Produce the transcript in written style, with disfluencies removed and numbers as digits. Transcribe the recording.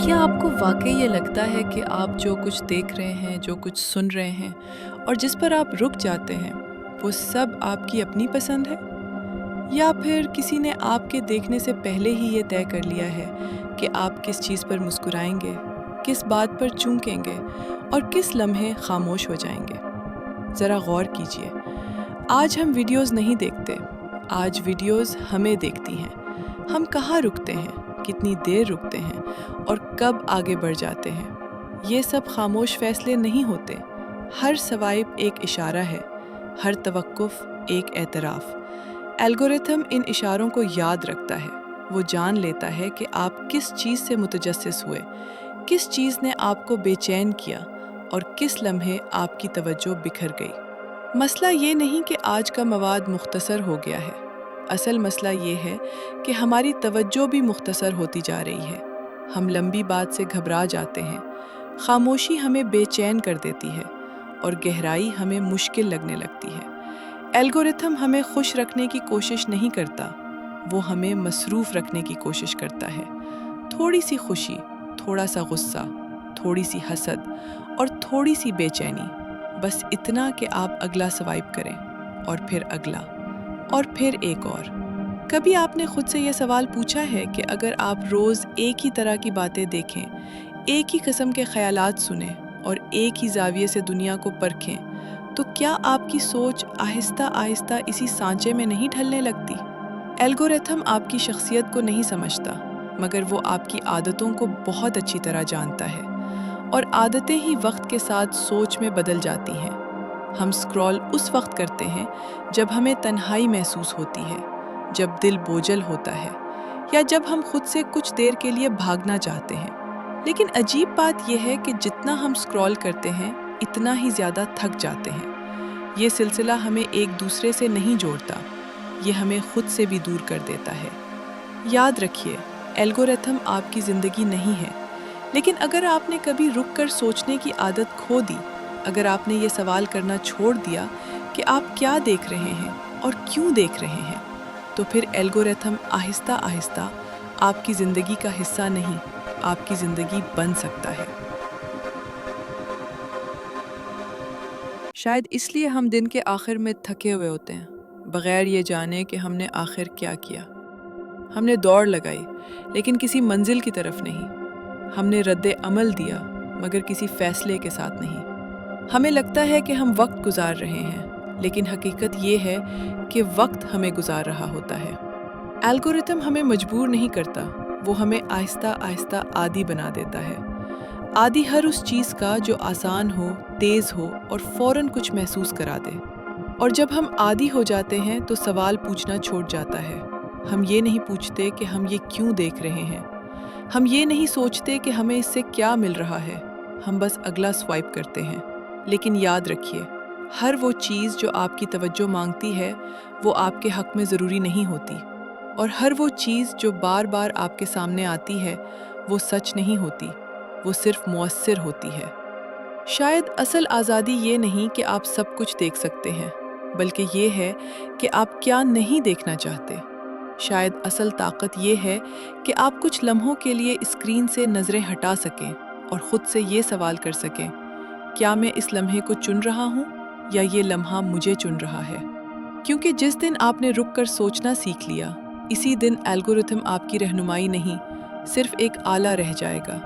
क्या आपको वाक़ई ये लगता है कि आप जो कुछ देख रहे हैं, जो कुछ सुन रहे हैं और जिस पर आप रुक जाते हैं, वो सब आपकी अपनी पसंद है? या फिर किसी ने आपके देखने से पहले ही ये तय कर लिया है कि आप किस चीज़ पर मुस्कुराएँगे, किस बात पर चूकेंगे और किस लम्हे खामोश हो जाएँगे? ज़रा गौर कीजिए। आज हम वीडियोज़ नहीं देखते, आज वीडियोज़ हमें देखती हैं। हम कहाँ रुकते हैं, कितनी देर रुकते हैं और कब आगे बढ़ जाते हैं। ये सब खामोश फैसले नहीं होते। हर स्वाइप एक इशारा है, हर तवक्कुफ़ एक एतराफ़। एल्गोरिथम इन इशारों को याद रखता है। वो जान लेता है कि आप किस चीज़ से मुतजस्सिस हुए, किस चीज़ ने आपको बेचैन किया और किस लम्हे आपकी तवज्जो बिखर गई। मसला ये नहीं कि आज का मवाद मुख्तसर हो गया है। असल मसला ये है कि हमारी तवज्जो भी मुख्तसर होती जा रही है। हम लंबी बात से घबरा जाते हैं, खामोशी हमें बेचैन कर देती है और गहराई हमें मुश्किल लगने लगती है। एल्गोरिथम हमें खुश रखने की कोशिश नहीं करता, वो हमें मसरूफ़ रखने की कोशिश करता है। थोड़ी सी खुशी, थोड़ा सा गुस्सा, थोड़ी सी हसद और थोड़ी सी बेचैनी, बस इतना कि आप अगला स्वाइप करें और फिर अगला और फिर एक और। कभी आपने खुद से ये सवाल पूछा है कि अगर आप रोज़ एक ही तरह की बातें देखें, एक ही किस्म के ख़यालात सुनें और एक ही ज़ाविये से दुनिया को परखें, तो क्या आपकी सोच आहिस्ता आहिस्ता इसी सांचे में नहीं ढलने लगती? एल्गोरिथम आपकी शख्सियत को नहीं समझता, मगर वो आपकी आदतों को बहुत अच्छी तरह जानता है और आदतें ही वक्त के साथ सोच में बदल जाती हैं। हम स्क्रॉल उस वक्त करते हैं जब हमें तन्हाई महसूस होती है, जब दिल बोझल होता है या जब हम खुद से कुछ देर के लिए भागना चाहते हैं। लेकिन अजीब बात यह है कि जितना हम स्क्रॉल करते हैं, इतना ही ज़्यादा थक जाते हैं। ये सिलसिला हमें एक दूसरे से नहीं जोड़ता, ये हमें खुद से भी दूर कर देता है। याद रखिए, एल्गोरिथम आपकी ज़िंदगी नहीं है, लेकिन अगर आपने कभी रुक कर सोचने की आदत खो दी, अगर आपने ये सवाल करना छोड़ दिया कि आप क्या देख रहे हैं और क्यों देख रहे हैं, तो फिर एल्गोरिथम आहिस्ता आहिस्ता आपकी ज़िंदगी का हिस्सा नहीं, आपकी ज़िंदगी बन सकता है। शायद इसलिए हम दिन के आखिर में थके हुए होते हैं, बगैर ये जाने कि हमने आखिर क्या किया। हमने दौड़ लगाई, लेकिन किसी मंजिल की तरफ नहीं। हमने रद्दे अमल दिया, मगर किसी फैसले के साथ नहीं। हमें लगता है कि हम वक्त गुजार रहे हैं, लेकिन हकीकत ये है कि वक्त हमें गुजार रहा होता है। एल्गोरिथम हमें मजबूर नहीं करता, वो हमें आहिस्ता आहिस्ता आदी बना देता है। आदी हर उस चीज़ का जो आसान हो, तेज़ हो और फ़ौरन कुछ महसूस करा दे। और जब हम आदी हो जाते हैं तो सवाल पूछना छूट जाता है। हम ये नहीं पूछते कि हम ये क्यों देख रहे हैं, हम ये नहीं सोचते कि हमें इससे क्या मिल रहा है, हम बस अगला स्वाइप करते हैं। लेकिन याद रखिए, हर वो चीज़ जो आपकी तवज्जो मांगती है, वो आपके हक़ में ज़रूरी नहीं होती, और हर वो चीज़ जो बार बार आपके सामने आती है, वो सच नहीं होती, वो सिर्फ मुअस्सिर होती है। शायद असल आज़ादी ये नहीं कि आप सब कुछ देख सकते हैं, बल्कि ये है कि आप क्या नहीं देखना चाहते। शायद असल ताकत ये है कि आप कुछ लम्हों के लिए स्क्रीन से नज़रें हटा सकें और ख़ुद से ये सवाल कर सकें, क्या मैं इस लम्हे को चुन रहा हूँ या ये लम्हा मुझे चुन रहा है? क्योंकि जिस दिन आपने रुक कर सोचना सीख लिया, इसी दिन एल्गोरिथम आपकी रहनुमाई नहीं, सिर्फ एक आला रह जाएगा।